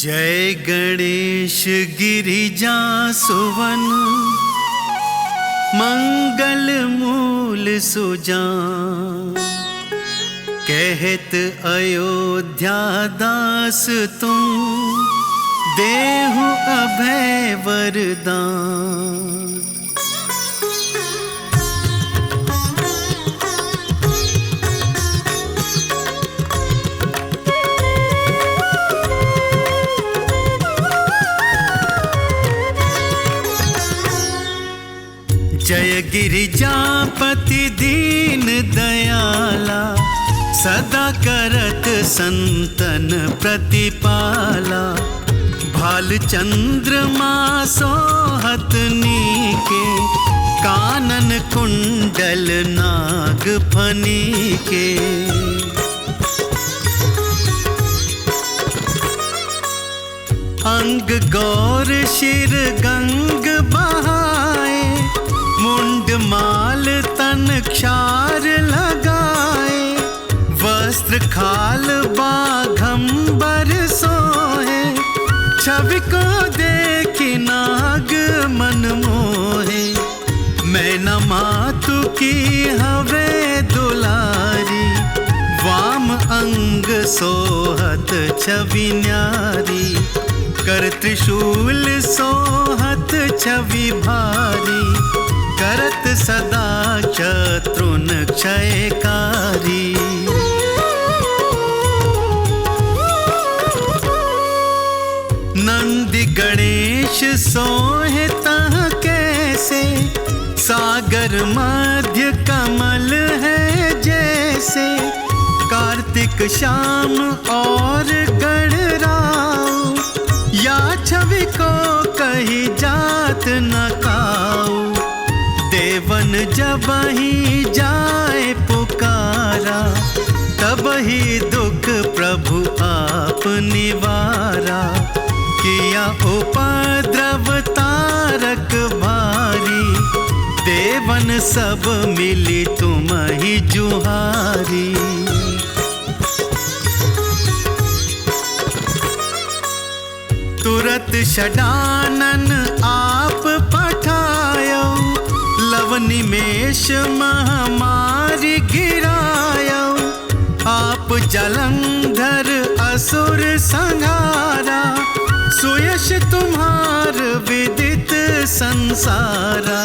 जय गणेश गिरिजा सुवन, मंगल मूल सुजान। कहत अयोध्या दास तुम, देहु अभय वरदान। जय गिरिजापति दीन दयाला, सदा करत संतन प्रतिपाला। भाल चंद्रमा सोहत नीके, कानन कुंडल नाग फनी के। अंग गौर शिर गंग बहाए, मुंड माल तन क्षार लगाए। वस्त्र खाल बाघंबर सोहे, छवि को देखी नाग मन मोहे। मैं न मातु की हवे दुलारी, वाम अंग सोहत छवि न्यारी। कर त्रिशूल सोहत छवि भारी, करत सदा शत्रुन क्षयकारी। नंदी गणेश सोहे तह कैसे, सागर मध्य कमल है जैसे। कार्तिक श्याम और गणराव, या छवि को कही जात न काऊ। देवन जब ही जाए पुकारा, तब ही दुख प्रभु आप निवारा। किया उपद्रव तारक भारी, देवन सब मिली तुम ही जुहारी। तुरत षडानन आप पठायो, लव निमेष महामारी गिरायो। आप जलंधर असुर संहारा, सुयश तुम्हार विदित संसारा।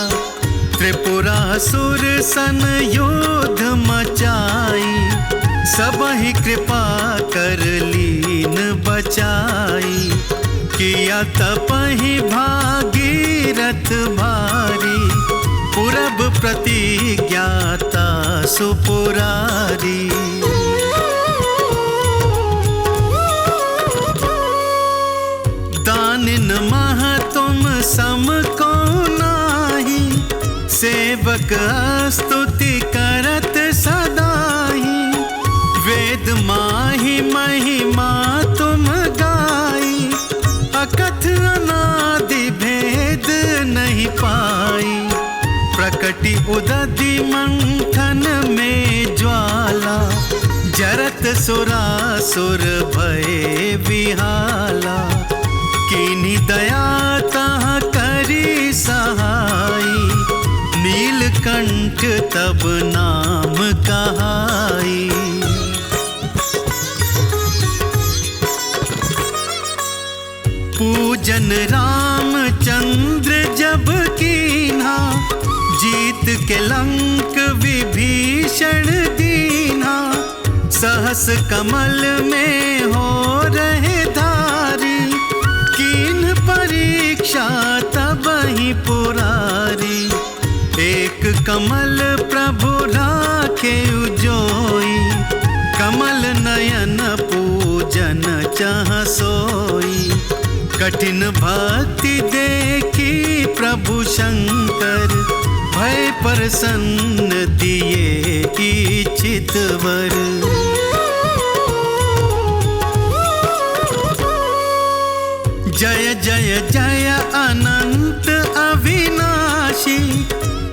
त्रिपुरासुर सन योध मचाई, सब ही कृपा कर लीन बचाई। किया तपहि भागीरथ भारी, पुरब प्रतिज्ञाता सुपुरारी। दानिन मह तुम सम को नाही, सेवक स्तुति करत सदाही। वेद माहि महिमा तुम गाई, अकथ अनादि भेद नहीं पाई। प्रकटि उदधि मंथन में ज्वाला, जरत सुरासुर भय विहाला। कीनी दया तह करी सहाई, नीलकंठ तब नाम कहाई। पूजन रामचंद्र जब कीन्हा, जीत के लंक विभीषण दीन्हा। सहस कमल में हो रहे धारी, कीन परीक्षा तब ही पुरारी। एक कमल प्रभु राखे उजोई, कमल नयन पूजन चाह सोई। कठिन भक्ति देखी प्रभु शंकर, भय प्रसन्न दिए इच्छित वर। जय जय जय अनंत अविनाशी,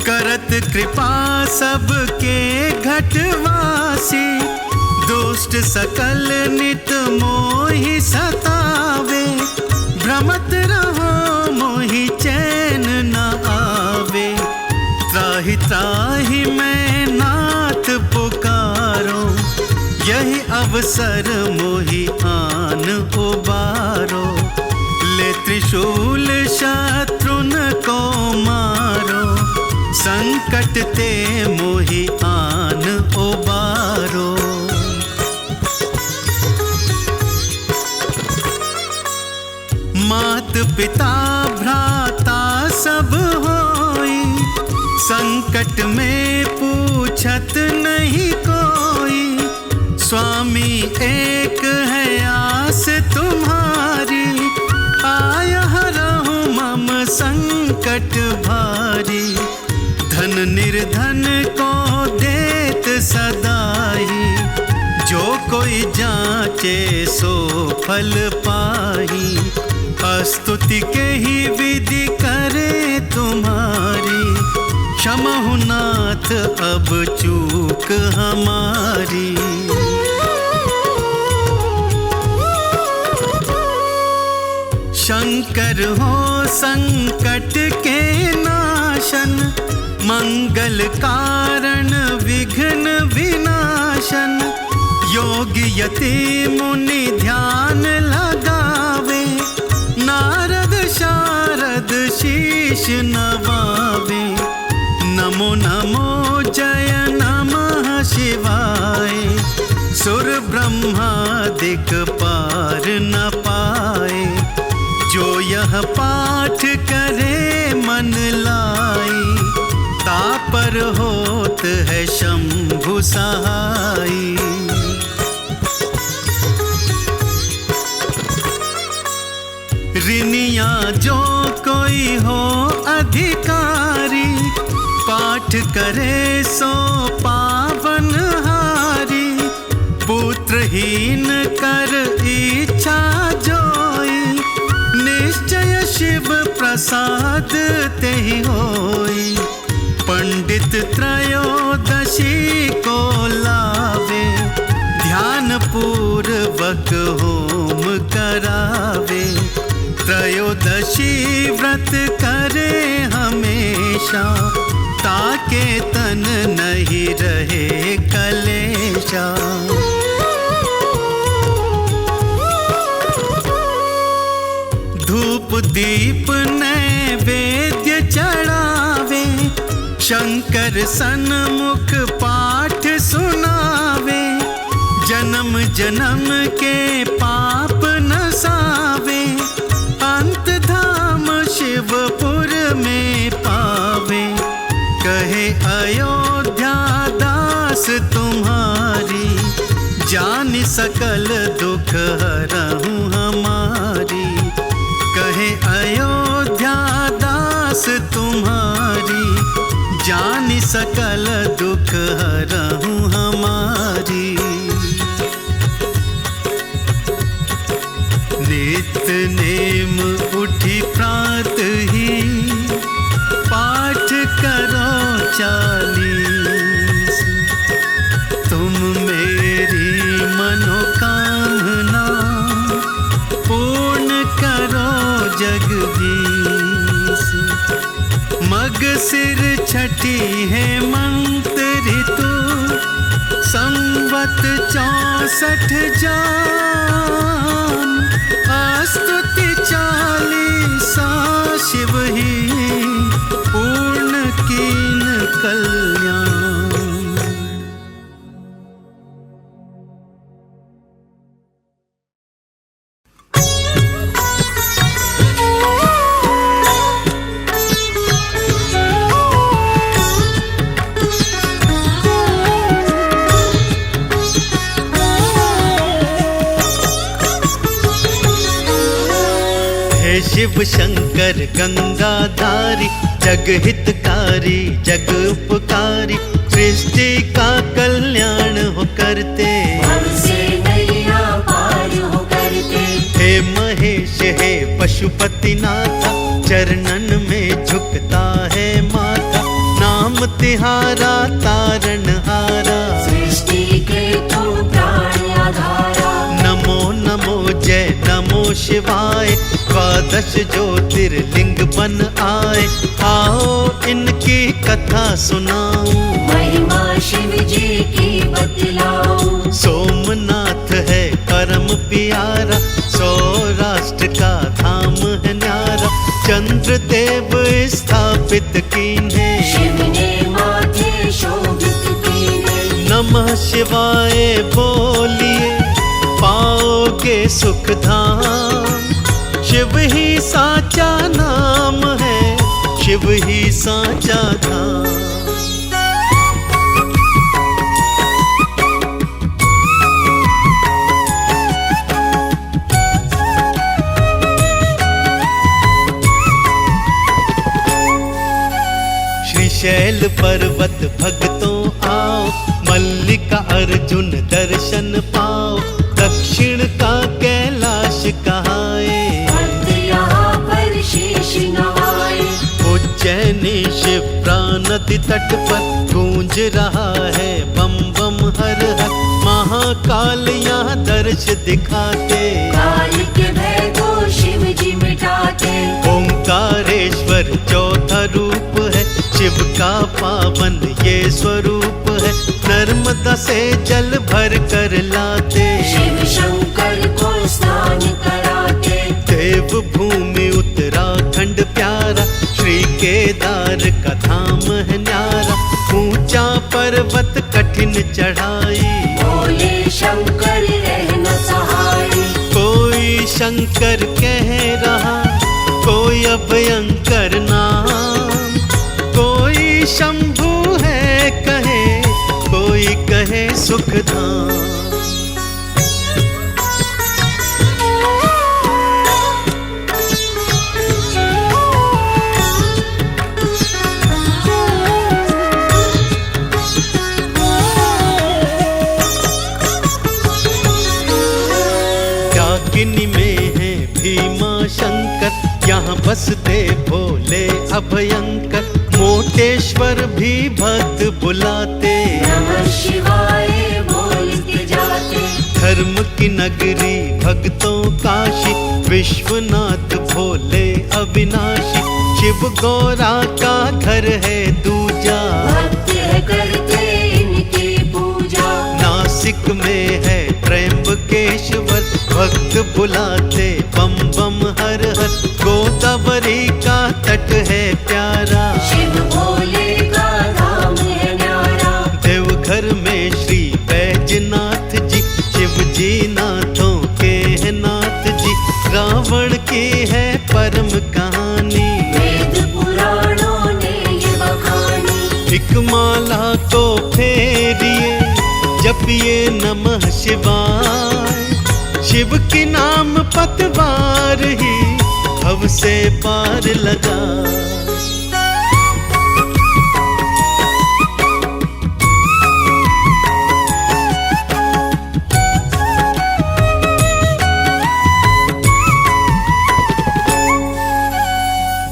करत कृपा सबके घटवासी। दुष्ट सकल नित मोहि सतावे, रमत रहो मोहि चैन न आवे। त्राहि त्राहि मैं नाथ पुकारो, यही अवसर मोहि आन उबारो। ले त्रिशूल शत्रुन को मारो, संकट ते मोहि आन उबारो। मात पिता भ्राता सब होई, संकट में पूछत नहीं कोई। स्वामी एक है आस तुम्हारी, आय हरहु मम संकट भारी। धन निर्धन को देत सदाई, जो कोई जाचे सो फल पाही। स्तुति के ही विधि करे तुम्हारी, क्षमहु नाथ अब चूक हमारी। शंकर हो संकट के नाशन, मंगल कारण विघ्न विनाशन। योगी यति मुनि ध्यान लगावे, नारद शारद शीश नवावे। नमो नमो जय नमः शिवाय, सुर ब्रह्मादिक पार न पाए। जो यह पाठ करे मन लाई, तापर होत है शंभु सहाई। ऋनिया जो कोई हो अधिकारी, पाठ करे सो पावन हारी। पुत्रहीन कर इच्छा जोई, निश्चय शिव प्रसाद तेहि होई। पंडित त्रयोदशी को लावे, ध्यान पूर्वक होम करावे। त्रयोदशी व्रत करे हमेशा, ताके तन नहीं रहे कलेशा। धूप दीप नैवेद्य चढ़ावे, शंकर सन्मुख पाठ सुनावे। जन्म जन्म के पाप नसावे, अंत धाम शिवपुर में पावे। कहे अयोध्या दास तुम्हारी, जान सकल दुख हरहूँ हमारी। कहे अयोध्या दास तुम्हारी, जान सकल दुख हरहूँ हमारी। नित नेम उठी प्रात ही, पाठ करो 40। तुम मेरी मनोकामना, पूर्ण करो जगदीश। मग सिर छठी है मंत्र ऋतु, संवत 64 जान। स्तुति 40 शिव ही, पूर्ण कीन कल्याण। शिव शंकर गंगाधारी, जगहितकारी जग उपकारी। सृष्टि का कल्याण हो करते, हमसे नैया पार हो करते। हे महेश हे पशुपतिनाथ, चरणन में झुकता है माथा। नाम तिहारा तारणहारा, सृष्टि के तू प्राण आधारा। नमो नमो जय नमो नमो शिवाय, 12 ज्योतिर्लिंग बन आए। आओ इनकी कथा सुनाऊं, महिमा शिव जी की बतलाऊं। सोमनाथ है परम प्यारा, सौराष्ट्र का धाम है न्यारा। चंद्र देव स्थापित कीन्हे, शिव ने माथे शोभित कीन्हे। नमः शिवाय बोलिए, पाओगे सुख धाम। शिव ही साचा नाम है, शिव ही साचा धाम। शैल पर्वत भक्तों आओ, मल्लिका अर्जुन दर्शन पाओ। दक्षिण का कैलाश कहाए, भक्त यहाँ पर शीश नवाए। उज्जैनी शिप्रा नदी तट पर गूंज रहा है बम बम हर हर। महाकाल यहाँ दर्श दिखाते, काल के भय को शिव जी मिटाते। ओंकारेश्वर चौथा रूप है, शिव का पावन ये स्वरूप है। नर्मदा से जल भर कर लाते, शिव शंकर को स्नान कराते। देव भूमि उत्तराखंड प्यारा, श्री केदार का धाम है न्यारा। ऊंचा पर्वत कठिन चढ़ाई, बोले शंकर रहना सहाय। कोई शंकर कह रहा, कोई अभयंकर नाम। कोई शंभु है कहे, कोई कहे सुखधाम। त्यागिनी में है भीमा शंकर, यहाँ बसते भोले अभयंकर। मोटेश्वर भी भक्त बुलाते, नमः शिवाय बोलते जाते। धर्म की नगरी भक्तों काशी, विश्वनाथ भोले अविनाशी। शिव गौरा का घर है दूजा, भक्त करते इनकी पूजा। नासिक में है त्र्यंबकेश्वर, भक्त बुलाते बम बम हर हर। गोदावरी का तट है प्यारा, शिव भोले का धाम है न्यारा। देवघर में श्री बैजनाथ जी, शिव जी नाथों के हैं नाथ जी। रावण की है परम कहानी, वेद पुराणों ने ये बखानी। एक माला को फेरिए, जपिए नमः शिवाय। शिव की नाम पतवार ही भव से पार लगा।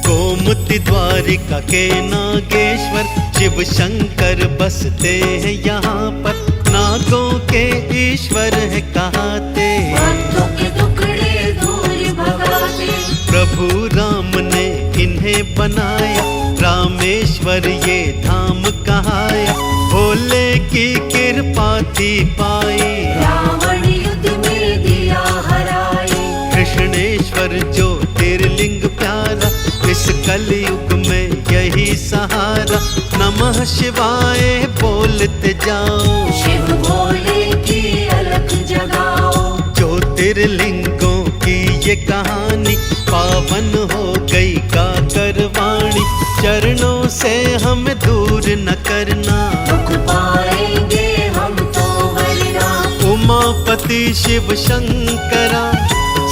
गोमती द्वारिका के नागेश्वर, शिव शंकर बसते हैं यहाँ पर। नागों के ईश्वर है कहाते, भक्तों के टुकड़े दूर भगाते। प्रभु राम ने इन्हें बनाया, रामेश्वर ये धाम कहाया। भोले की कृपा थी पाई, रावण युद्ध में दिया हराई। कृष्णेश्वर ज्योतिर्लिंग प्यारा, इस कलयुग में यही सहारा। नमः शिवाय बोलते जाओ, शिव भोले की अलख जगाओ। ज्योतिर्लिंगों की ये कहानी, पावन हो गई काकरवाणी। चरणों से हमें दूर न करना, दुख पाएंगे हम तो वरना। उमापति शिव शंकरा,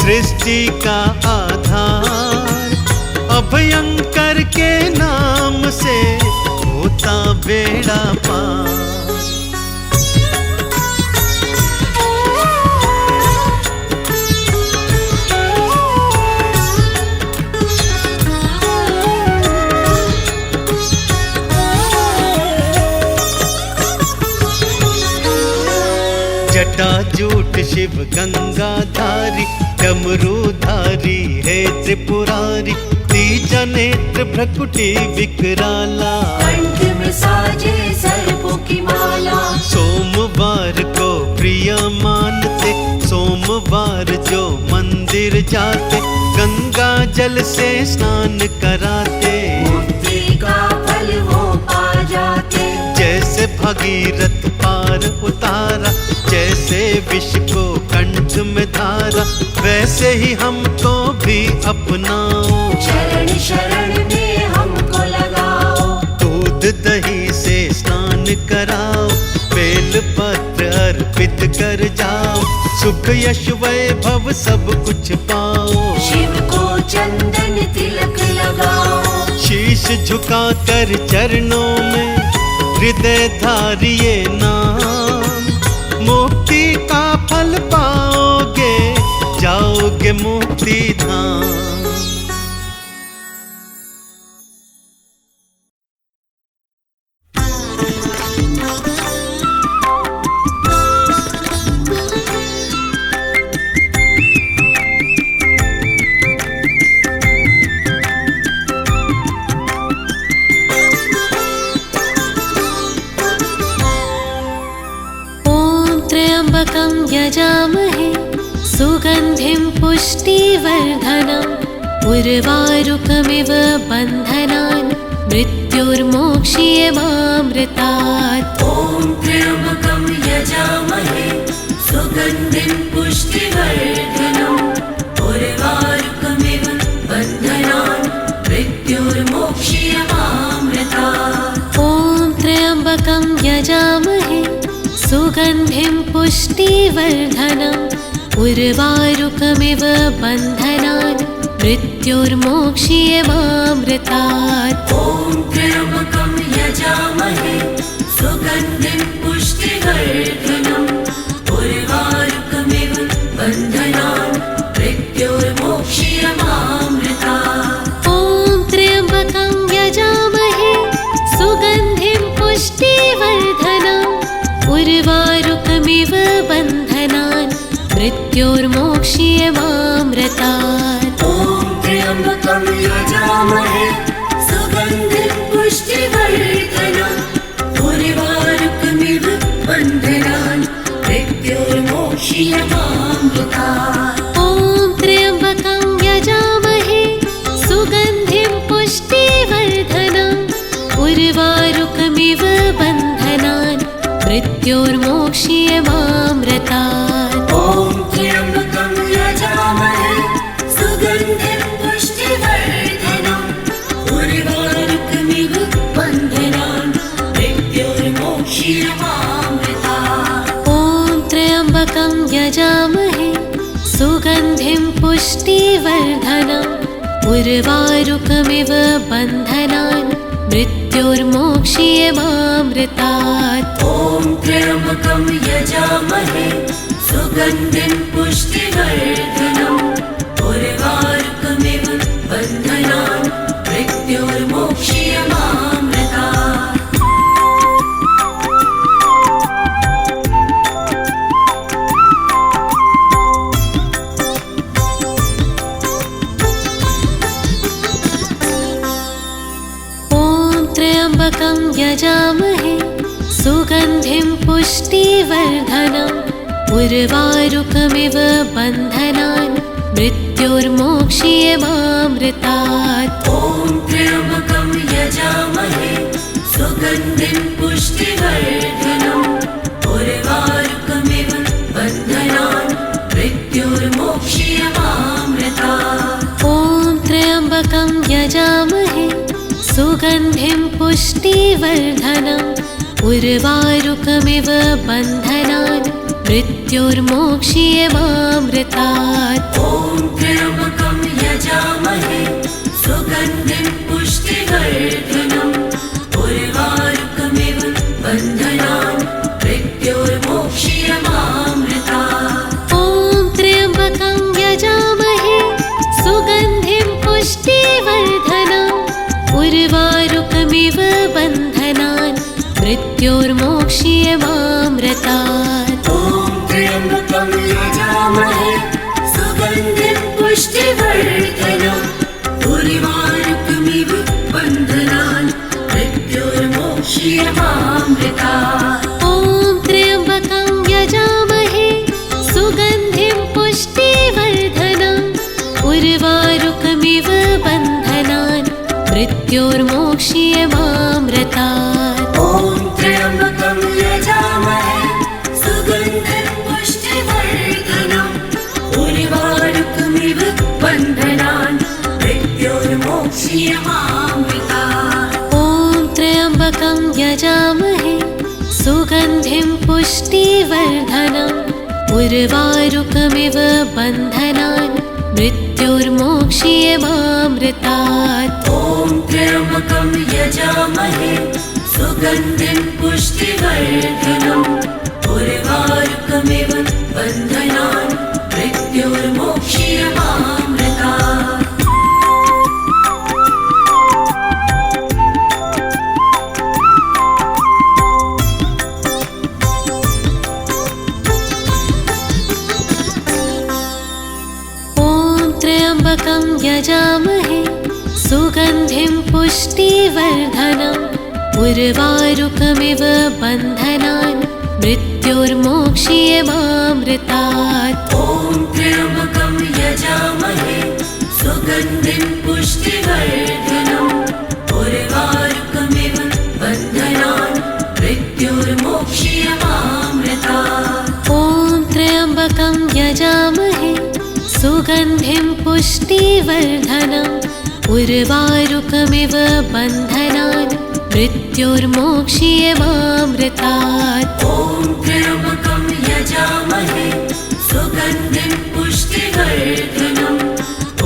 सृष्टि का आधार। अभयंकर के नाम से होता बेड़ा पार। जटा जूट शिव गंगाधारी, डमरूधारी है त्रिपुरारी, तीजा नेत्र भ्रकुटी विकराला, कंठ में साजे सर्पों की माला। सोमवार को प्रिय मानते, सोमवार जो मंदिर जाते, गंगा जल से स्नान कराते, मुक्ति का फल वो पा जाते। जैसे भगीरथ पार उतारा, जैसे विष को कंठ में धारा, वैसे ही हमको भी अपनाओ, शरण शरण में हमको लगाओ। दूध दही से स्नान कराओ, बेल पत्र अर्पित कर जाओ, सुख यश वैभव सब कुछ पाओ। शिव को चंदन तिलक लगाओ, शीश झुका कर चरणों में हृदय धारिये नाम, मुक्ति का फल पाओगे, जाओगे मुक्ति धाम। त्र्यम्बकं यजामहे सुगन्धिं पुष्टिवर्धनम्, उर्वारुकमिव बन्धनान् मृत्युर्मोक्ष्यमामृतात्। ॐ त्र्यम्बकं यजामहे सुगन्धिं पुष्टिवर्धनम्, उर्वारुकमिव बन्धनान् मृत्युर्मोक्ष्यमामृतात्। ॐ त्र्यम्बकं यजामहे सुगन्धिं पुष्टिवर्धनम्, उर्वारुकमिव बन्धनान् मृत्युर्मोक्ष्यमामृतात्। ॐ त्र्यम्बकं यजामहे सुगन्धिं पुष्टिवर्धनम्, उर्वारुकमिव बन्धनान् मृत्युर्मोक्ष्यमामृतात्। ॐ त्र्यम्बकं यजामहे सुगन्धिं पुष्टिवर्धनम्, उर्वारुकमिव बन्धनान् मृत्युर्मोक्ष्यमामृतात्। ॐ त्र्यम्बकं यजामहे सुगन्धिं पुष्टिवर्धनम्, उर्वारुकमिव बन्धनान् मृत्युर्मोक्ष्यमामृतात्। ॐ त्र्यम्बकं यजामहे सुगन्धिं पुष्टिवर्धनम्, उर्वारुकमिव बन्धनान् मृत्युर्मोक्ष्यमामृतात्। ॐ त्र्यम्बकं यजामहे सुगन्धिं पुष्टिवर्धनम्, उर्वारुकमिव बन्धनान् मृत्युर्मोक्ष्यमामृतात्। ॐ त्र्यम्बकं यजामहे सुगन्धिं पुष्टिवर्धनम्, उर्वारुकमिव बन्धनान् मृत्युर्मोक्ष्यमामृतात्। ॐ त्र्यम्बकं यजामहे सुगन्धिं पुष्टिवर्धनम्, उर्वारुकमिव बन्धनान् मृत्युर्मोक्ष्यमामृतात्। त्र्यम्बकं यजामहे सुगन्धिं पुष्टिवर्धनम्, उर्वारुकमिव बन्धनान् मृत्युर्मोक्ष्यमामृतात्। ॐ त्र्यम्बकं यजामहे सुगन्धिं पुष्टिवर्धनम्, उर्वारुकमिव बन्धनान् मृत्युर्मोक्ष्यमामृतात्। ॐ त्र्यम्बकं यजामहे सुगन्धिं पुष्टिवर्धनम्, उर्वारुकमिव बन्धनान् मृत्युर्मोक्ष्यमामृतात्। ॐ त्र्यम्बकं यजामहे सुगन्धिं पुष्टिवर्धनम्, उर्वारुकमिव बन्धनान् मृत्युर्मोक्ष्यमामृतात्। ॐ त्र्यम्बकं यजामहे सुगन्धिं पुष्टिवर्धनम्, उर्वारुकमिव बन्धनान् मृत्युर्मोक्ष्यमामृतात्। ॐ त्र्यम्बकं यजामहे सुगन्धिं उर्वारुकमिव बन्धनान् मृत्योर्मोक्ष्यमामृतात्। ॐ त्र्यम्बकं यजामहे सुगन्धिं पुष्टिवर्धनम् उर्वारुकमिव बन्धनान् मृत्योर्मोक्ष्यमामृतात्। ॐ त्र्यम्बकं यजामहे सुगन्धिं पुष्टिवर्धनम् उर्वारुकमिव बन्धनान् मृत्योर्मोक्ष्यमामृतात्। ॐ त्र्यम्बकं यजामहे सुगन्धिं पुष्टिवर्धनम् उर्वारुकमिव बन्धनान् मृत्योर्मोक्ष्यमामृतात्। त्र्यम्बकं यजामहे सुगन्धिं पुष्टिवर्धनम् उर्वारुकमिव बन्धनान् मृत्योर्मोक्ष्यमामृतात्। ॐ त्र्यम्बकं यजामहे सुगन्धिं पुष्टिवर्धनम् उर्वारुकमिव बन्धनान् मृत्योर्मोक्ष्यमामृतात्। ॐ त्र्यम्बकं यजामहे सुगन्धिं पुष्टिवर्धनम् उर्वारुकमिव बन्धनान् मृत्योर्मोक्ष्यमामृतात्। ॐ त्र्यम्बकं यजामहे सुगन्धिं पुष्टिवर्धनम्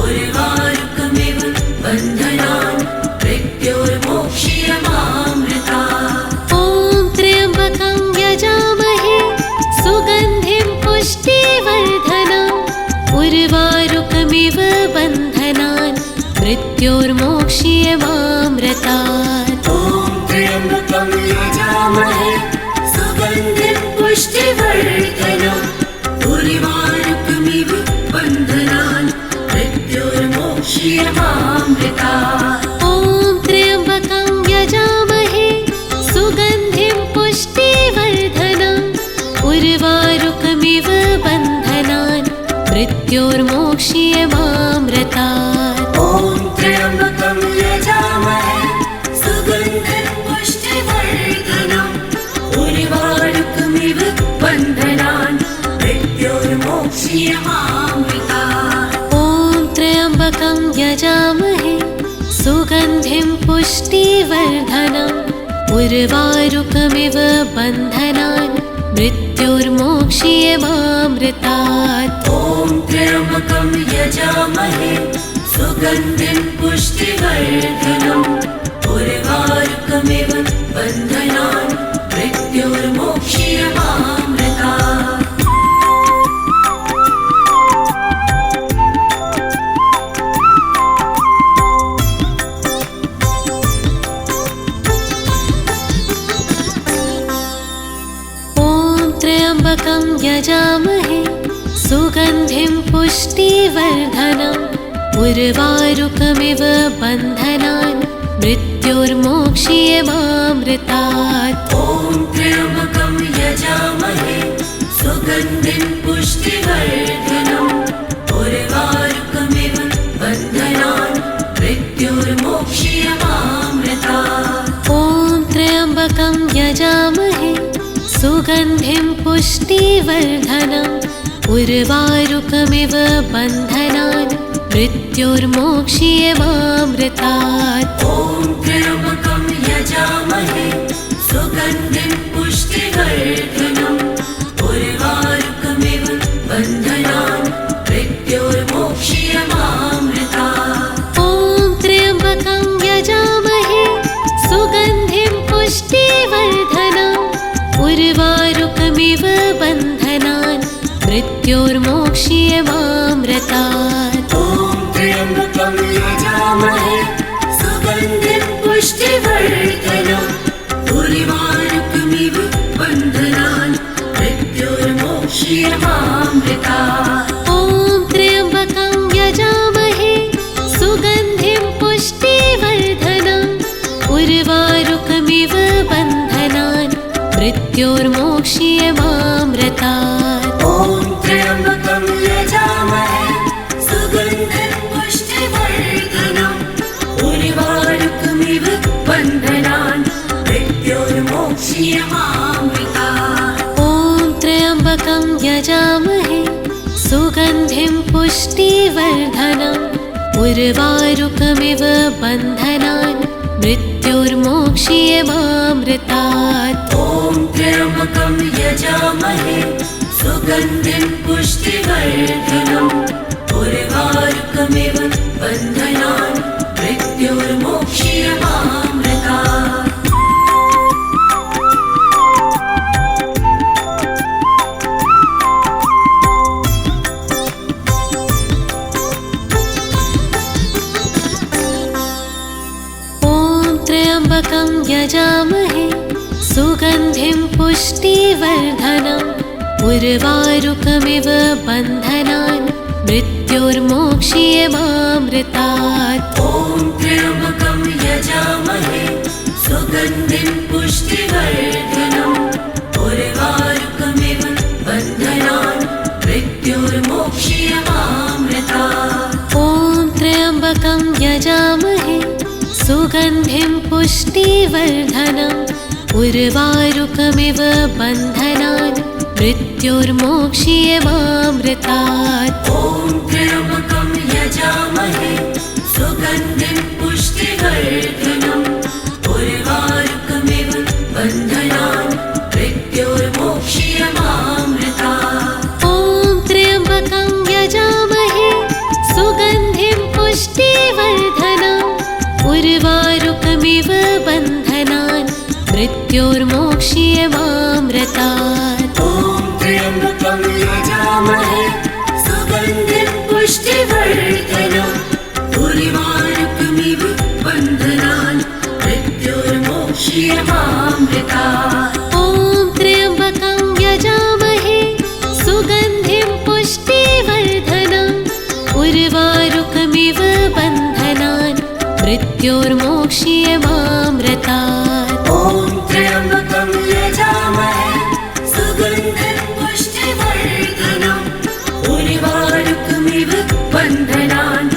उर्वारुकमिव बन्धनान् मृत्योर्मोक्ष्यमामृतात्। ॐ त्र्यम्बकं यजामहे सुगन्धिं पुष्टिवर्धनम् उर्वारुकमिव बन्धनान् मृत्योर्मोक्ष्यमामृतात्। ॐ त्र्यम्बकं यजामहे सुगन्धिं पुष्टिवर्धनम् उर्वारुकमिव बन्धनान् मृत्योर्मोक्ष्यमामृतात्। ॐ त्र्यम्बकं यजामहे सुगन्धिं पुष्टिवर्धनम् उर्वारुकमिव बन्धनान् मृत्योर्मोक्ष्यमामृतात्। ॐ त्र्यम्बकं यजामहे सुगन्धिं पुष्टिवर्धनम् उर्वारुकमिव बन्धनान् मृत्योर्मोक्ष्यमामृतात्। ॐ त्र्यम्बकं यजामहे सुगन्धिं पुष्टिवर्धनम् उर्वारुकमिव बन्धनान् मृत्योर्मोक्ष्यमामृतात्। ॐ त्र्यम्बकं यजामहे सुगन्धिं पुष्टिवर्धनम् उर्वारुकमिव बन्धनान् मृत्योर्मोक्ष्यमामृतात्। त्र्यम्बकं यजामहे सुगन्धिं पुष्टिवर्धनम् उर्वारुकमिव बन्धनान् मृत्योर्मोक्ष्यमामृतात्। ॐ त्र्यम्बकं यजामहे सुगन्धिं पुष्टिवर्धनम् उर्वारुकमिव बन्धनान् मृत्योर्मोक्ष्यमामृतात्। ॐ त्र्यम्बकं यजामहे सुगन्धिं पुष्टिवर्धनम् उर्वारुकमिव बन्धनान् मृत्योर्मोक्ष्यमामृतात्। ॐ त्र्यम्बकं यजामहे सुगन्धिं पुष्टिवर्धनम् उर्वारुकमिव बन्धनान् मृत्योर्मोक्ष्यमामृतात्। ॐ त्र्यम्बकं यजामहे सुगन्धिं पुष्टिवर्धनम् उर्वारुकमिव बन्धनान् मृत्योर्मोक्ष्यमामृतात्। ॐ त्र्यम्बकं यजामहे सुगन्धिं पुष्टिवर्धनम् उर्वारुकमिव बन्धनान् मृत्योर्मोक्ष्यमामृतात्। ॐ त्र्यम्बकं यजामहे सुगन्धिं पुष्टिवर्धनम् उर्वारुकमिव बन्धनान् मृत्योर्मोक्ष्यमामृतात्। ॐ त्र्यम्बकं यजामहे सुगन्धिं पुष्टिवर्धनम् उर्वारुकमिव बन्धनान् मृत्योर्मोक्ष्यमामृतात्। ॐ त्र्यम्बकं यजामहे सुगन्धिं पुष्टिवर्धनम् उर्वारुकमिव बन्धनान् मृत्योर्मोक्ष्यमामृतात्। त्र्यम्बकं यजामहे सुगन्धिं पुष्टिवर्धनम् उर्वारुकमिव बन्धनान् मृत्योर्मोक्ष्यमामृतात्। ॐ त्र्यम्बकं यजामहे सुगन्धिं पुष्टिवर्धनम् उर्वारुकमिव बन्धनान् मृत्योर्मोक्ष्यमामृतात्। ॐ त्र्यम्बकं यजामहे सुगन्धिं पुष्टिवर्धनम् उर्वारुकमिव बन्धनान् मृत्योर्मोक्ष्यमामृतात्। ॐ त्र्यम्बकं यजामहे सुगन्धिं पुष्टिवर्धनम् उर्वारुकमिव बन्धनान् मृत्योर्मोक्ष्यमामृतात्। ॐ त्र्यम्बकं यजामहे सुगन्धिं पुष्टिवर्धनम् उर्वारुकमिव बन्धनान् मृत्योर्मोक्ष्यमामृतात्। ॐ त्र्यम्बकं यजामहे सुगन्धिं पुष्टिवर्धनम् उर्वारुकमिव बन्धनान् मृत्योर्मोक्ष्यमामृतात्। ॐ त्र्यम्बकं यजामहे सुगन्धिं पुष्टिवर्धनम् उर्वारुकमिव बन्धनान् मृत्योर्मोक्ष्यमामृतात्। ॐ त्र्यम्बकं यजामहे सुगन्धिं पुष्टिवर्धनम् उर्वारुकमिव बन्धनान्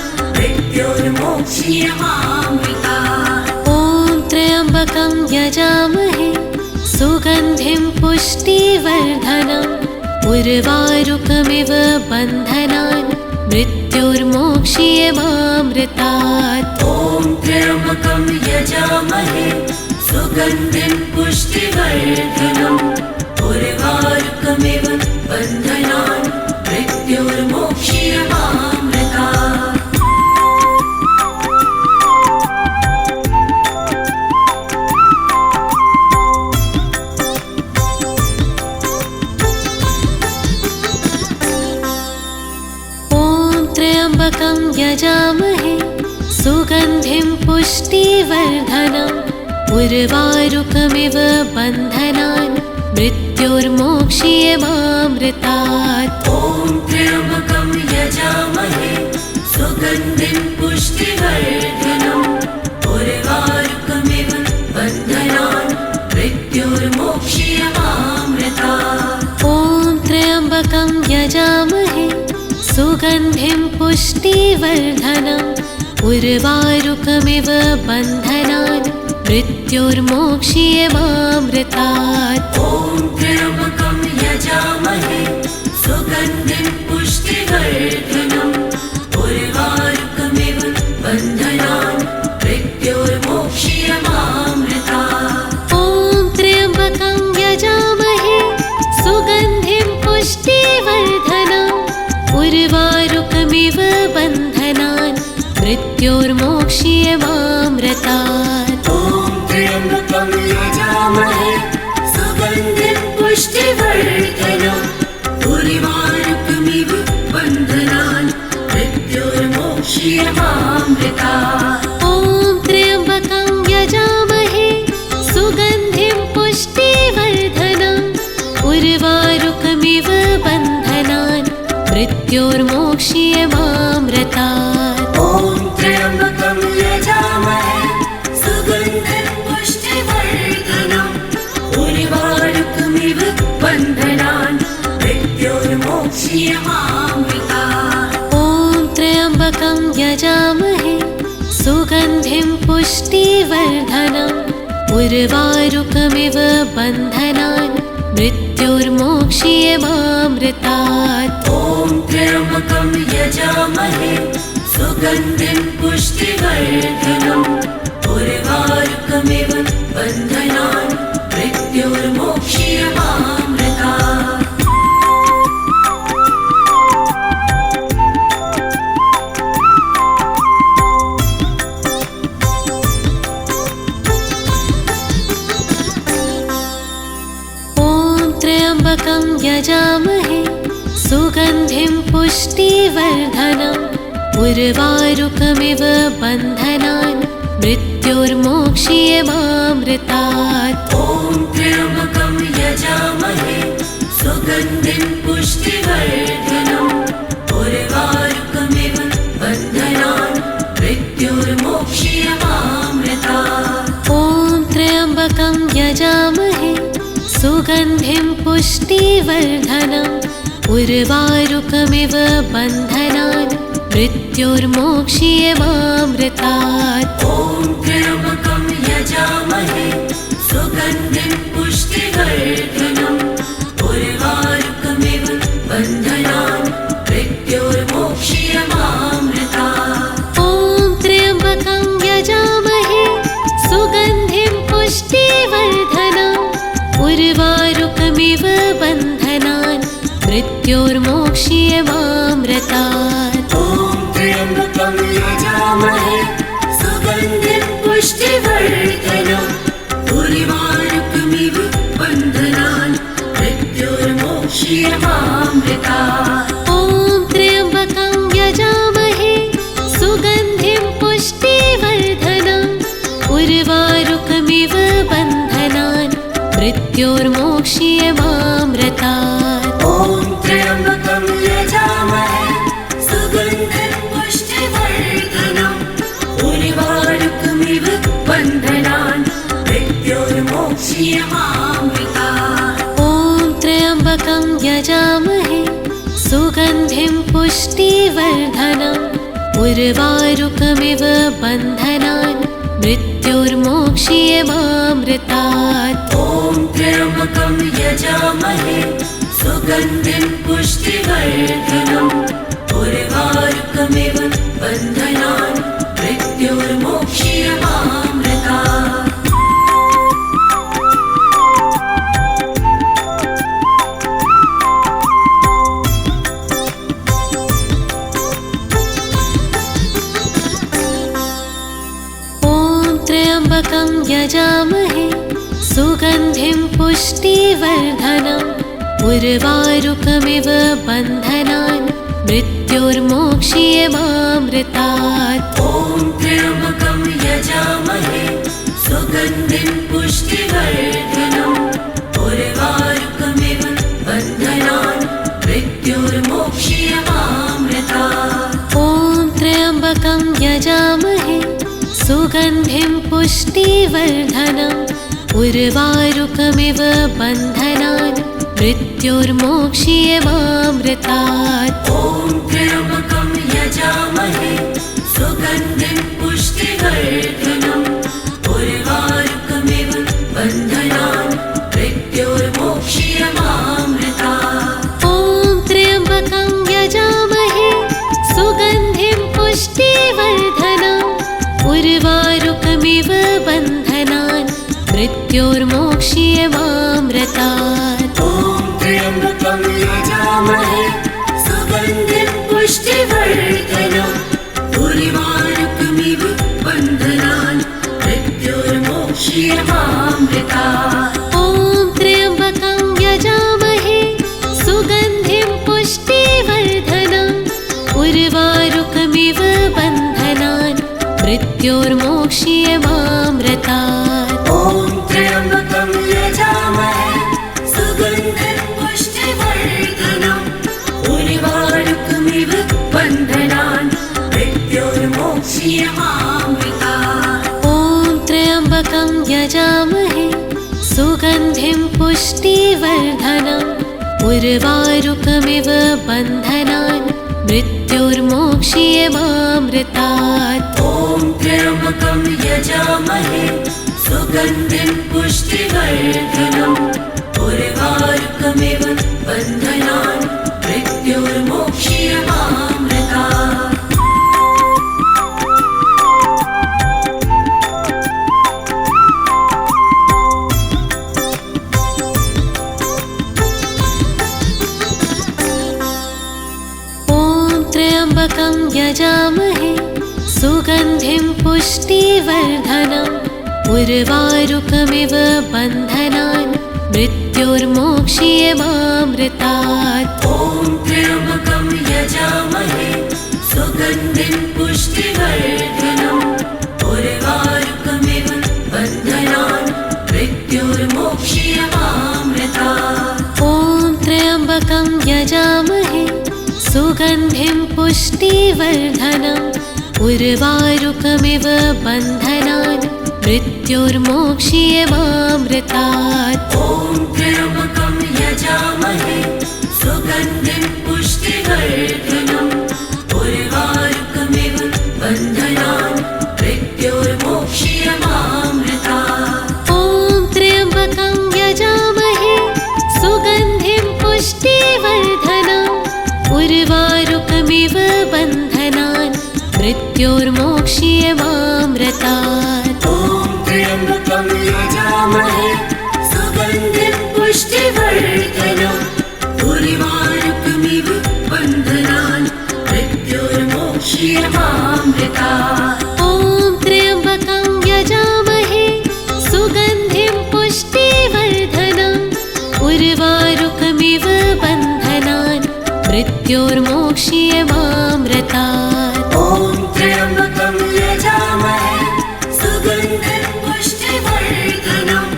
मृत्योर्मोक्ष्यमामृतात्। ॐ त्र्यम्बकं यजामहे सुगन्धिं पुष्टिवर्धनम् उर्वारुकमिव बन्धनान् मृत्योर्मोक्ष्यमामृतात्। ॐ त्र्यम्बकं यजामहे सुगन्धिं पुष्टिवर्धनम् उर्वारुकमिव बन्धनान् मृत्योर्मोक्ष्यमामृतात्। त्र्यम्बकं यजामहे सुगन्धिं पुष्टिवर्धनम् उर्वारुकमिव बन्धनान् मृत्योर्मोक्ष्यमामृतात्। ॐ त्र्यम्बकं यजामहे सुगन्धिं पुष्टिवर्धनम् उर्वारुकमिव बन्धनान् मृत्योर्मोक्ष्यमामृतात्। ॐ त्र्यम्बकं यजामहे सुगन्धिं पुष्टिवर्धनम् उर्वारुकमिव बन्धनान् मृत्योर्मोक्ष्यमामृतात्। ॐ त्र्यम्बकं यजामहे सुगन्धिं पुष्टिवर्धनम् उर्वारुकमिव बन्धनान् मृत्योर्मोक्ष्यमामृतात्। ॐ त्र्यम्बकं यजामहे सुगन्धिं पुष्टिवर्धनम् उर्वारुकमिव बन्धनान् मृत्योर्मोक्ष्यमामृतात्। ॐ त्र्यम्बकं यजामहे सुगन्धिं पुष्टिवर्धनम् उर्वारुकमिव बन्धनान् मृत्योर्मोक्ष्यमामृतात्। ॐ त्र्यम्बकं यजामहे सुगन्धिं पुष्टिवर्धनम् उर्वारुकमिव बन्धनान् मृत्योर्मोक्ष्यमामृतात्। ॐ त्र्यम्बकं यजामहे सुगन्धिं पुष्टिवर्धनम् उर्वारुकमिव बन्धनान् मृत्योर्मोक्ष्यमामृतात्। ॐ त्र्यम्बकं यजामहे सुगन्धिं पुष्टिवर्धनम् उर्वारुकमिव बन्धनान् मृत्योर्मोक्ष्यमामृतात्। ॐ त्र्यम्बकं यजामहे सुगन्धिं पुष्टिवर्धनम् उर्वारुकमिव बन्धनान् मृत्योर्मोक्ष्यमामृतात्। त्र्यम्बकं यजामहे सुगन्धिं पुष्टिवर्धनम् उर्वारुकमिव बन्धनान् मृत्योर्मोक्ष्यमामृतात्। ॐ त्र्यम्बकं यजामहे सुगन्धिं पुष्टिवर्धनम् उर्वारुकमिव बन्धनान् मृत्योर्मोक्ष्यमामृतात्। ॐ त्र्यम्बकं यजामहे सुगन्धिं पुष्टिवर्धनम् उर्वारुकमिव बन्धनान् मृत्योर्मोक्ष्यमामृतात्। ॐ त्र्यम्बकं यजामहे सुगन्धिं पुष्टिवर्धनम् उर्वारुकमिव बन्धनान् मृत्योर्मोक्ष्यमामृतात्। ॐ त्र्यम्बकं यजामहे सुगन्धिं पुष्टिवर्धनम् उर्वारुकमिव बन्धनान् मृत्योर्मोक्ष्यमामृतात्। ॐ त्र्यम्बकं यजामहे सुगन्धिं पुष्टिवर्धनम् उर्वारुकमिव बन्धनान् मृत्योर्मोक्ष्यमामृतात्। ॐ त्र्यम्बकं यजामहे सुगन्धिं पुष्टिवर्धनम् उर्वारुकमिव बन्धनान् मृत्योर्मोक्ष्यमामृतात्। ॐ त्र्यम्बकं यजामहे सुगन्धिं पुष्टिवर्धनम् उर्वारुकमिव बन्धनान् मृत्योर्मोक्ष्यमामृतात्। ॐ त्र्यम्बकं यजामहे सुगन्धिं पुष्टिवर्धनम् उर्वारुकमिव बन्धनान् मृत्योर्मोक्ष्यमामृतात्। ॐ त्र्यम्बकं यजामहे सुगन्धिं पुष्टिवर्धनम् उर्वारुकमिव बन्धनान् मृत्योर्मोक्ष्यमामृतात्। त्र्यम्बकं यजामहे सुगन्धिं पुष्टिवर्धनम् उर्वारुकमिव बन्धनान् मृत्योर्मोक्ष्यमामृतात्। ॐ त्र्यम्बकं यजामहे सुगन्धिं पुष्टिवर्धनम् उर्वारुकमिव बन्धनान् मृत्योर्मोक्ष्यमामृतात्। ॐ त्र्यम्बकं यजामहे सुगन्धिं पुष्टिवर्धनम् उर्वारुकमिव बन्धनान् मृत्योर्मोक्ष्यमामृतात्। ॐ त्र्यम्बकं यजामहे सुगन्धिं पुष्टिवर्धनम् उर्वारुकमिव बन्धनान् मृत्योर्मोक्ष्यमामृतात्। ॐ त्र्यम्बकं यजामहे सुगन्धिं पुष्टिवर्धनम् उर्वारुकमिव बन्धनान् मृत्योर्मोक्ष्यमामृतात्। ॐ त्र्यम्बकं यजामहे सुगन्धिं पुष्टिवर्धनम् उर्वारुकमिव बन्धनान् मृत्योर्मोक्ष्यमामृतात्। ॐ त्र्यम्बकं यजामहे सुगन्धिं पुष्टिवर्धनम् उर्वारुकमिव बन्धनान् मृत्योर्मोक्ष्यमामृतात्। ॐ त्र्यम्बकं यजामहे सुगन्धिं पुष्टिवर्धनम् उर्वारुकमिव बन्धनान् मृत्योर्मोक्ष्यमामृतात्। ॐ त्र्यम्बकं यजामहे सुगन्धिं पुष्टिवर्धनम् उर्वारुकमिव बन्धनान् मृत्योर्मोक्ष्यमामृतात्। ॐ त्र्यम्बकं यजामहे सुगन्धिं पुष्टिवर्धनम् उर्वारुकमिव बन्धनान् मृत्योर्मोक्ष्यमामृतात्। त्र्यम्बकं यजामहे सुगन्धिं पुष्टिवर्धनम् उर्वारुकमिव बन्धनान् मृत्योर्मोक्ष्यमामृतात्। ॐ त्र्यम्बकं यजामहे सुगन्धिं पुष्टिवर्धनम् उर्वारुकमिव बन्धनान् मृत्योर्मोक्ष्यमामृतात्। ॐ त्र्यम्बकं यजामहे सुगन्धिं पुष्टिवर्धनम् उर्वारुकमिव बन्धनान् मृत्योर्मोक्ष्यमामृतात्। ॐ त्र्यम्बकं यजामहे सुगन्धिं पुष्टिवर्धनम् उर्वारुकमिव बन्धनान् मृत्योर्मोक्ष्यमामृतात्। ॐ त्र्यम्बकं यजामहे सुगन्धिं पुष्टिवर्धनम् उर्वारुकमिव बन्धनान् मृत्योर्मोक्ष्यमामृतात्। ॐ त्र्यम्बकं यजामहे सुगन्धिं पुष्टिवर्धनम् उर्वारुकमिव बन्धनान् मृत्योर्मोक्ष्यमामृतात्। ॐ त्र्यम्बकं यजामहे सुगन्धिं पुष्टिवर्धनम् उर्वारुकमिव बन्धनान् मृत्योर्मोक्ष्यमामृतात्। ॐ त्र्यम्बकं यजामहे सुगन्धिं पुष्टिवर्धनम्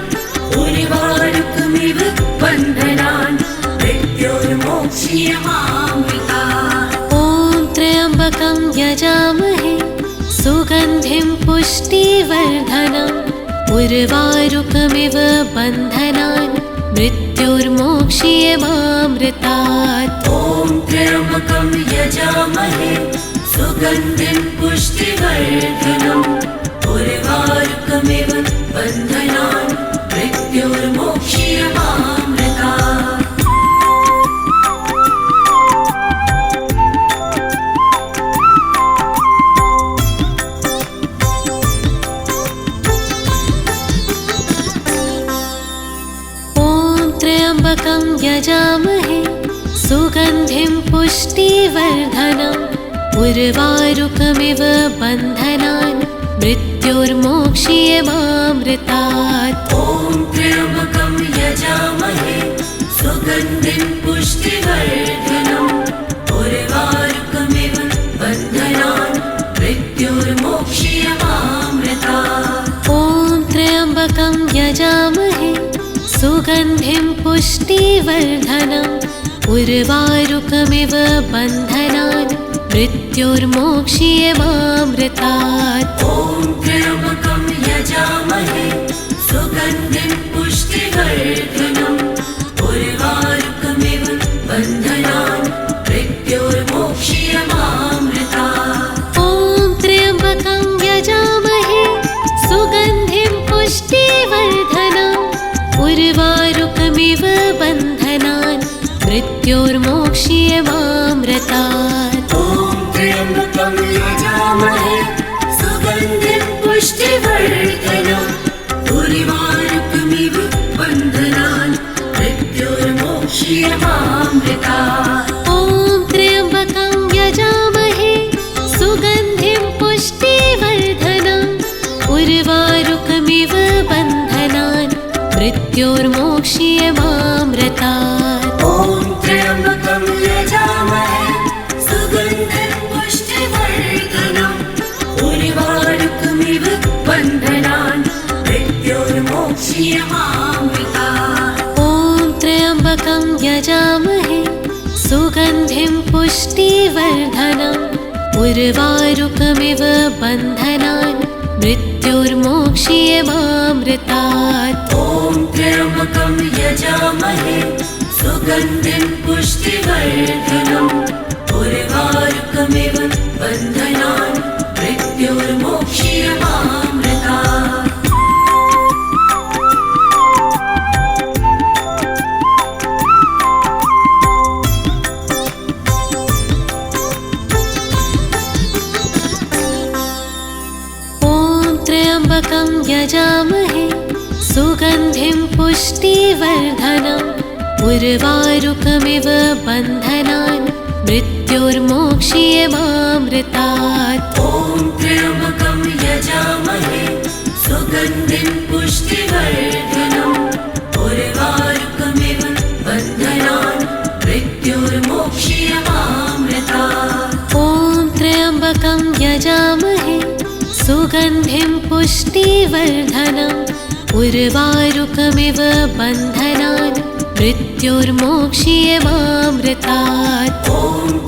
उर्वारुकमिव बन्धनान् मृत्योर्मोक्ष्यमामृतात्। ॐ त्र्यम्बकं यजामहे सुगन्धिं पुष्टिवर्धनम् उर्वारुकमिव बन्धनान् मृत्योर्मोक्ष्यमामृतात्। ॐ त्र्यम्बकं यजामहे सुगन्धिं पुष्टिवर्धनम् उर्वारुकमिव बन्धनान् मृत्योर्मोक्ष्यमामृतात्। त्र्यम्बकं यजामहे सुगन्धिं पुष्टिवर्धनम् उर्वारुकमिव बन्धनान् मृत्योर्मोक्ष्यमामृतात्। ॐ त्र्यम्बकं यजामहे सुगन्धिं पुष्टिवर्धनम् उर्वारुकमिव बन्धनान् मृत्योर्मोक्ष्यमामृतात्। ॐ त्र्यम्बकं यजामहे सुगन्धिं पुष्टिवर्धनम् उर्वारुकमिव बन्धनान् मृत्योर्मोक्ष्यमामृतात्। ॐ त्र्यम्बकं यजामहे सुगन्धिं पुष्टिवर्धनम् उर्वारुकमिव बन्धनान् मृत्योर्मोक्ष्यमामृतात्। ॐ त्र्यम्बकं यजामहे सुगन्धिं पुष्टिवर्धनम् उर्वारुकमिव बन्धनान् मृत्योर्मोक्ष्यमामृतात्। ॐ त्र्यम्बकं यजामहे सुगन्धिं पुष्टिवर्धनम् उर्वारुकमिव बन्धनान् मृत्योर्मोक्ष्यमामृतात्। ॐ त्र्यम्बकं यजामहे सुगन्धिं पुष्टिवर्धनम् उर्वारुकमिव बन्धनान् मृत्योर्मोक्ष्यमामृतात्। ॐ त्र्यम्बकं यजामहे सुगन्धिं पुष्टिवर्धनम् उर्वारुकमिव बन्धनान् मृत्योर्मोक्ष्यमामृतात्। ॐ त्र्यम्बकं यजामहे सुगन्धिं पुष्टिवर्धनम् उर्वारुकमिव बन्धनान् मृत्योर्मोक्ष्यमामृतात्। ॐ त्र्यम्बकं यजामहे सुगन्धिं पुष्टिवर्धनम् उर्वारुकमिव बन्धनान् मृत्योर्मोक्ष्यमामृतात्। त्र्यम्बकं यजामहे सुगन्धिं पुष्टिवर्धनम् उर्वारुकमिव बन्धनान् मृत्योर्मोक्ष्यमामृतात्। ॐ त्र्यम्बकं यजामहे सुगन्धिं पुष्टिवर्धनम् उर्वारुकमिव बन्धनान् मृत्योर्मोक्ष्यमामृतात्। ॐ त्र्यम्बकं यजामहे सुगन्धिं पुष्टिवर्धनम् उर्वारुकमिव बन्धनान् मृत्योर्मोक्ष्यमामृतात्। ॐ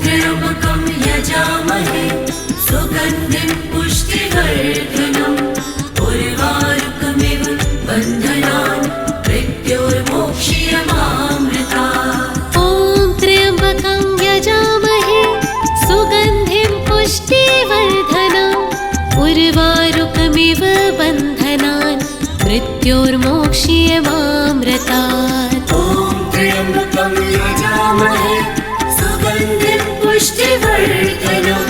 त्र्यम्बकं यजामहे सुगन्धिं पुष्टिवर्धनम् उर्वारुकमिव बन्धनान् मृत्योर्मोक्ष्यमामृतात्। ॐ त्र्यम्बकं यजामहे सुगन्धिं पुष्टिवर्धनम् उर्वारुकमिव बन्धनान् मृत्योर्मोक्ष्यमामृतात्। ॐ त्र्यम्बकं यजामहे सुगन्धिं पुष्टिवर्धनम्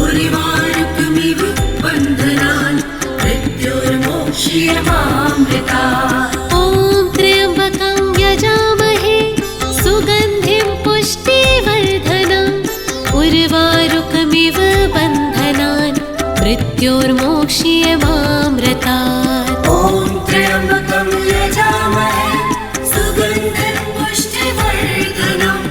उर्वारुकमिव बन्धनान् मृत्योर्मोक्ष्यमामृतात्। ॐ त्र्यम्बकं यजामहे सुगन्धिं पुष्टिवर्धनम् उर्वारुकमिव बन्धनान् मृत्योर्मोक्ष्यमामृतात्। ॐ त्र्यम्बकं यजामहे सुगन्धिं पुष्टिवर्धनम्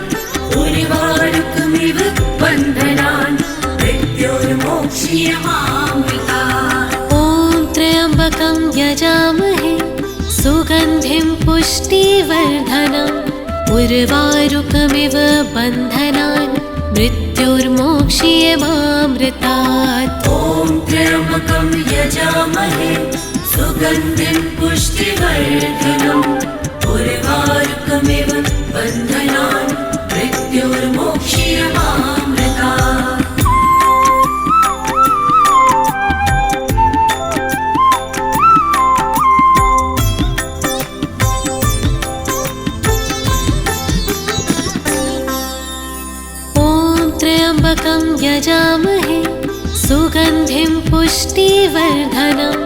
उर्वारुकमिव बन्धनान् मृत्योर्मोक्ष्यमामृतात्। ॐ त्र्यम्बकं यजामहे सुगन्धिं पुष्टिवर्धनम् उर्वारुकमिव बन्धनान् मृत्योर्मोक्ष्यमामृतात्। ॐ त्र्यम्बकं यजामहे सुगन्धिं पुष्टिवर्धनम् उर्वारुकमिव बन्धनान् मृत्योर्मोक्ष्यमामृतात्। ॐ त्र्यम्बकं यजामहे सुगन्धिं पुष्टिवर्धनम्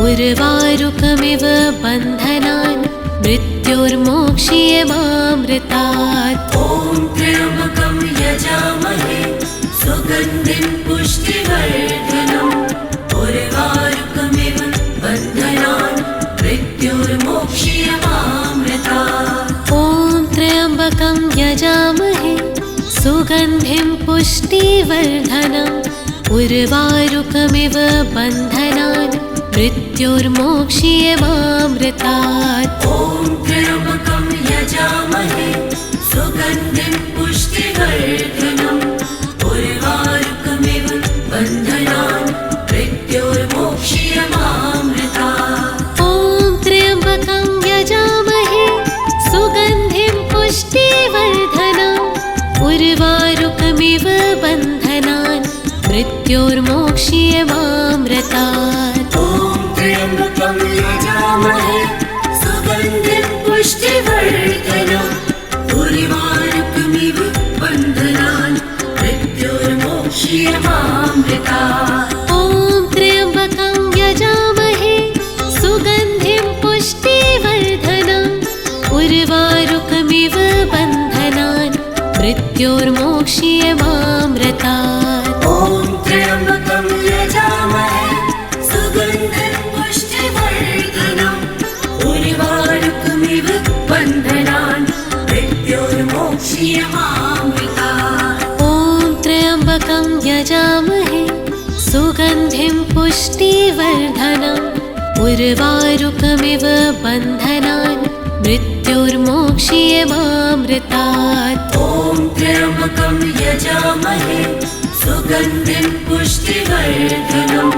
उर्वारुकमिव बन्धनान् मृत्योर्मोक्ष्यमामृतात्। ॐ त्र्यम्बकं यजामहे सुगन्धिं पुष्टिवर्धनम् उर्वारुकमिव बन्धनान् मृत्योर्मोक्ष्यमामृतात्। ॐ त्र्यम्बकं यजामहे सुगन्धिं पुष्टिवर्धनम् उर्वारुकमिव बन्धनान् मृत्योर्मोक्ष्यमामृतात्। ॐ त्र्यम्बकं यजामहे सुगन्धिं पुष्टिवर्धनम् उर्वारुकमिव बन्धनान् मृत्योर्मोक्ष्यमामृतात्। ॐ त्र्यम्बकं यजामहे सुगन्धिं पुष्टिवर्धनम् उर्वारुकमिव बन्धनान् मृत्योर्मोक्ष्यमामृतात्। ॐ त्र्यम्बकं यजामहे सुगन्धिं पुष्टिवर्धनम् उर्वारुकमिव बन्धनान् मृत्योर्मोक्ष्यमामृतात्। ॐ त्र्यम्बकं यजामहे सुगन्धिं पुष्टिवर्धनम् उर्वारुकमिव बन्धनान् मृत्योर्मोक्ष्यमामृतात्। ॐ त्र्यम्बकं यजामहे सुगन्धिं पुष्टिवर्धनम् उर्वारुकमिव बन्धनान् मृत्योर्मोक्ष्यमामृतात्। ॐ त्र्यम्बकं यजामहे सुगन्धिं पुष्टिवर्धनम् उर्वारुकमिव बन्धनान् मृत्योर्मोक्ष्यमामृतात्। ॐ त्र्यम्बकं यजामहे सुगन्धिं पुष्टिवर्धनम्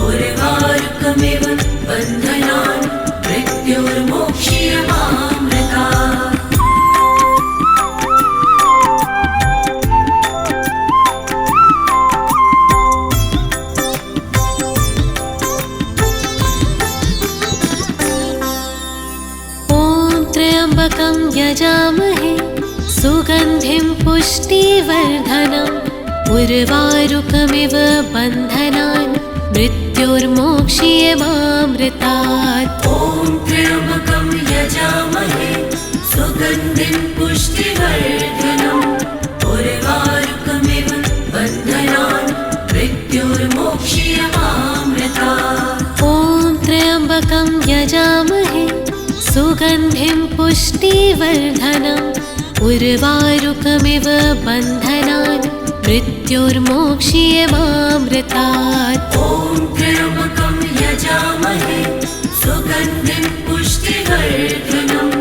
उर्वारुकमिव बन्धनान् मृत्योर्मोक्ष्यमामृतात्। त्र्यम्बकं यजामहे सुगन्धिं पुष्टिवर्धनम् उर्वारुकमिव बन्धनान् मृत्योर्मोक्ष्यमामृतात्। ॐ त्र्यम्बकं यजामहे सुगन्धिं पुष्टिवर्धनम् उर्वारुकमिव बन्धनान् मृत्योर्मोक्ष्यमामृतात्। ॐ त्र्यम्बकं यजामहे सुगन्धिं पुष्टिवर्धनम् उर्वारुकमिव बन्धनान् मृत्योर्मोक्ष्यमामृतात्। ॐ त्र्यम्बकं यजामहे सुगन्धिं पुष्टिवर्धनम्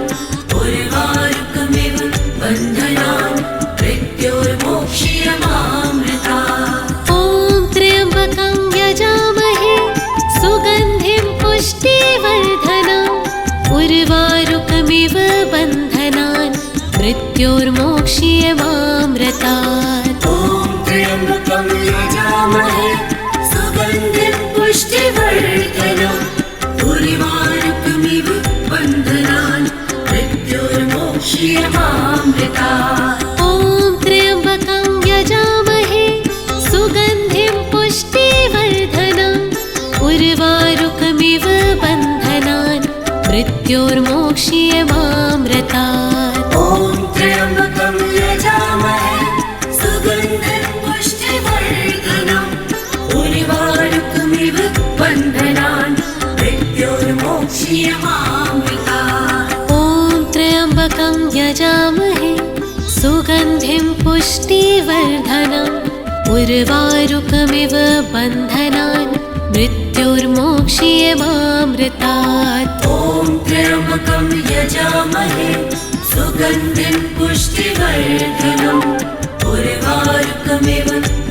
उर्वारुकमिव बन्धनान् मृत्योर्मोक्ष्यमामृतात्। ॐ त्र्यम्बकं यजामहे सुगन्धिं पुष्टिवर्धनम् उर्वारुकमिव बन्धनान् मृत्योर्मोक्ष्यमामृतात्। ॐ त्र्यम्बकं यजामहे सुगन्धिं पुष्टिवर्धनम् उर्वारुकमिव बन्धनान् मृत्योर्मोक्ष्यमामृतात्। ॐ त्र्यम्बकं यजामहे सुगन्धिं पुष्टिवर्धनम् उर्वारुकमिव बन्धनान् मृत्योर्मोक्ष्यमामृतात्। ॐ त्र्यम्बकं यजामहे सुगन्धिं पुष्टिवर्धनम् उर्वारुकमिव बन्धनान् मृत्योर्मोक्ष्यमामृतात्। ॐ त्र्यम्बकं यजामहे सुगन्धिं पुष्टिवर्धनम् उर्वारुकमिव बन्धनान् मृत्योर्मोक्ष्यमामृतात्। ॐ त्र्यम्बकं यजामहे सुगन्धिं पुष्टिवर्धनम् उर्वारुकमिव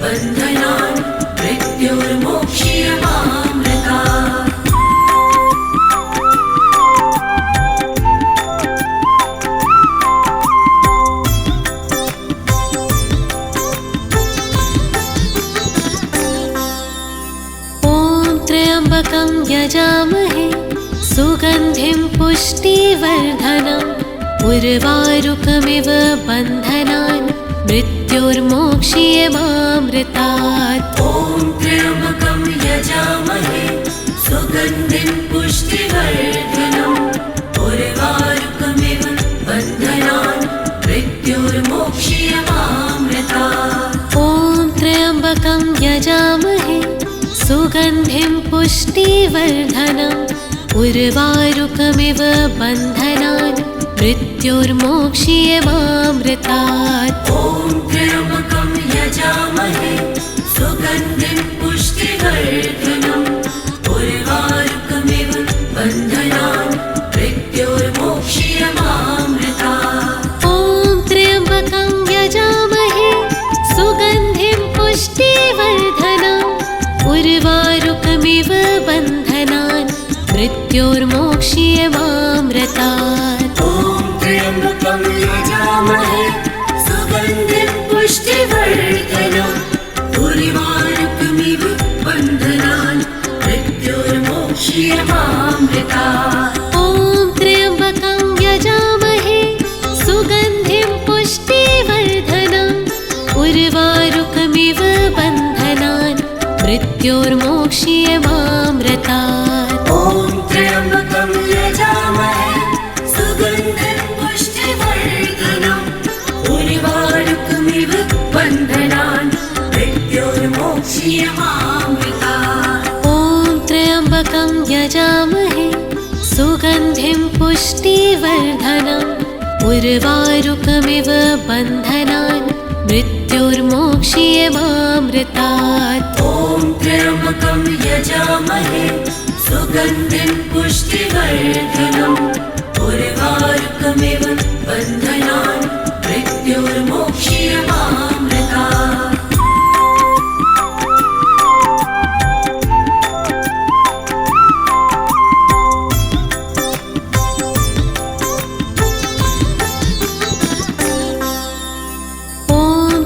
बन्धनान् मृत्योर्मोक्ष्यमामृतात्। ॐ त्र्यम्बकं यजामहे सुगन्धिं पुष्टिवर्धनम् उर्वारुकमिव बन्धनान् मृत्योर्मोक्ष्यमामृतात्। ॐ त्र्यम्बकं यजामहे सुगन्धिं पुष्टिवर्धनम् उर्वारुकमिव बन्धनान् मृत्योर्मोक्ष्यमामृतात्। ॐ त्र्यम्बकं यजामहे सुगन्धिं पुष्टिवर्धनम् उर्वारुकमिव बन्धनान् मृत्योर्मोक्ष्यमामृतात्। ॐ त्र्यम्बकं यजामहे सुगन्धिं पुष्टिवर्धनम् उर्वारुकमिव बन्धनान् मृत्योर्मोक्ष्यमामृतात्। ॐ त्र्यम्बकं यजामहे सुगन्धिं पुष्टिवर्धनम् उर्वारुकमिव बन्धनान् मृत्योर्मोक्ष्यमामृतात्। ॐ त्र्यम्बकं यजामहे सुगन्धिं पुष्टिवर्धनम् उर्वारुकमिव बन्धनान् मृत्योर्मोक्ष्यमामृतात्। ॐ त्र्यम्बकं यजामहे सुगन्धिं पुष्टिवर्धनम् उर्वारुकमिव बन्धनान् मृत्योर्मोक्ष्यमामृतात्। ॐ त्र्यम्बकं यजामहे सुगन्धिं पुष्टिवर्धनम् उर्वारुकमिव बन्धनान् मृत्योर्मोक्ष्यमामृतात्। ॐ त्र्यम्बकं यजामहे सुगन्धिं पुष्टिवर्धनम् उर्वारुकमिव बन्धनान् मृत्योर्मोक्ष्यमामृतात्। ॐ त्र्यम्बकं यजामहे सुगन्धिं पुष्टिवर्धनम् उर्वारुकमिव बन्धनान् मृत्योर्मोक्ष्यमामृतात्।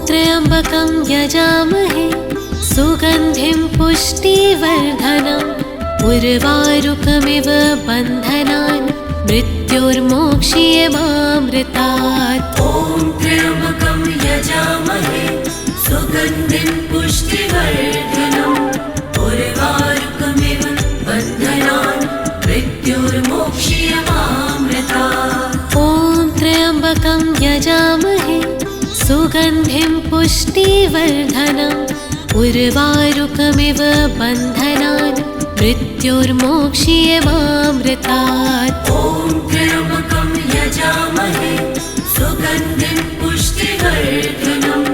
त्र्यम्बकं यजामहे सुगन्धिं पुष्टिवर्धनम् उर्वारुकमिव बन्धनान् मृत्योर्मोक्ष्यमामृतात्। ॐ त्र्यम्बकं यजामहे सुगन्धिं पुष्टिवर्धनम् उर्वारुकमिव बन्धनान् मृत्युर्मोक्ष्यमामृतात्। ॐ त्र्यम्बकं यजामहे सुगन्धिं पुष्टिवर्धनम् उर्वारुकमिव बन्धनान् मृत्युर्मोक्ष्यमामृतात्। ॐ त्र्यम्बकं यजामहे सुगन्धिं पुष्टिवर्धनम्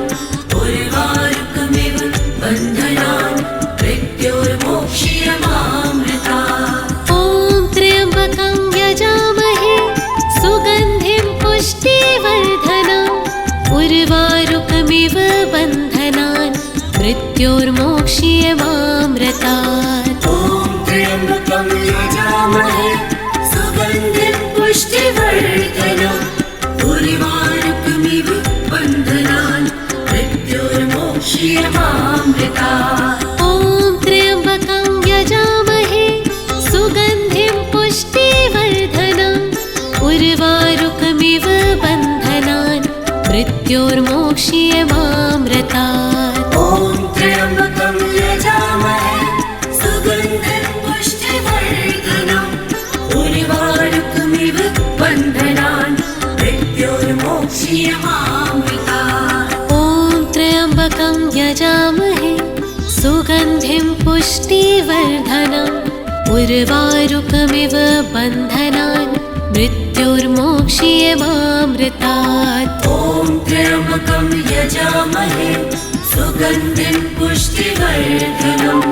उर्वारुकमिव बन्धनान् मृत्युर्मोक्ष्यमामृतात्। ॐ त्र्यम्बकं यजामहे सुगन्धिं पुष्टिवर्धनम् उर्वारुकमिव बन्धनान् मृत्युर्मोक्ष्यमामृतात्। ॐ त्र्यम्बकं यजामहे सुगन्धिं पुष्टिवर्धनम् उर्वारुकमिव बन्धनान् मृत्युर्मोक्ष्यमामृतात्। ॐ त्र्यम्बकं यजामहे सुगन्धिं पुष्टिवर्धनम् उर्वारुकमिव बन्धनान् मृत्युर्मोक्ष्यमामृतात्। ॐ त्र्यम्बकं यजामहे सुगन्धिं पुष्टिवर्धनम् उर्वारुकमिव बन्धनान् मृत्युर्मोक्ष्यमामृतात्। ॐ त्र्यम्बकं यजामहे सुगन्धिं पुष्टिवर्धनम् उर्वारुकमिव बन्धनान् मृत्युर्मोक्ष्यमामृतात्। ॐ त्र्यम्बकं यजामहे सुगन्धिं पुष्टिवर्धनम्